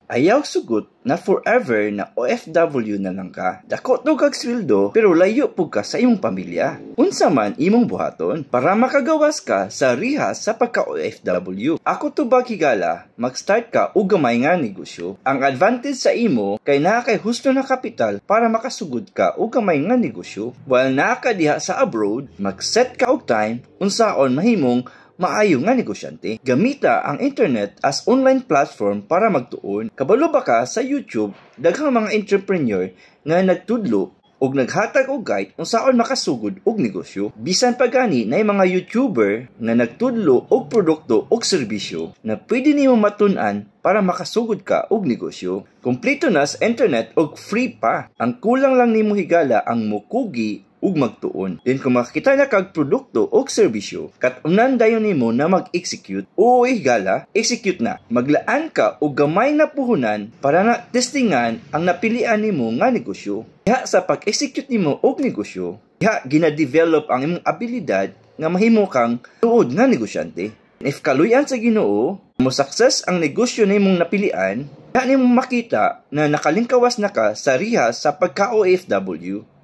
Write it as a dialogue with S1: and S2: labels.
S1: Ayaw sugot na forever na OFW na lang ka. Dako to kag sweldo pero layo pug ka sa imong pamilya. Unsa man imong buhaton para makagawas ka sa rihas sa pagka-OFW. Ako tubag higala, mag-start ka og gamay nga negosyo. Ang advantage sa imo kay naa kay husto na kapital para makasugod ka og gamay nga negosyo. While naa ka diha sa abroad, mag-set ka og time unsaon mahimong maayo nga negosyante. Gamita ang internet as online platform para magtuon. Kabalo ba ka sa YouTube, daghang mga entrepreneur nga nagtudlo og naghatag og guide unsaon makasugod og negosyo. Bisan pa gani na mga YouTuber nga nagtudlo og produkto og serbisyo na pwede nimo matun-an para makasugod ka og negosyo. Kompleto na sa internet og free pa. Ang kulang lang nimo higala ang mukugi ug magtuon. Then kung makakita na kag produkto o serbisyo, katunan dayon nimo na mag-execute. O higala, execute na. Maglaan ka og gamay na puhunan para na testingan ang napilian nimo nga negosyo. Diha sa pag-execute nimo og negosyo, diha gina-develop ang imong abilidad nga mahimo kang tuod nga negosyante. If kaluyan sa Ginoo, mo success ang negosyo nimong napilian, diha nimo makita na nakalingkawas na ka sa rihas sa pagka-OFW.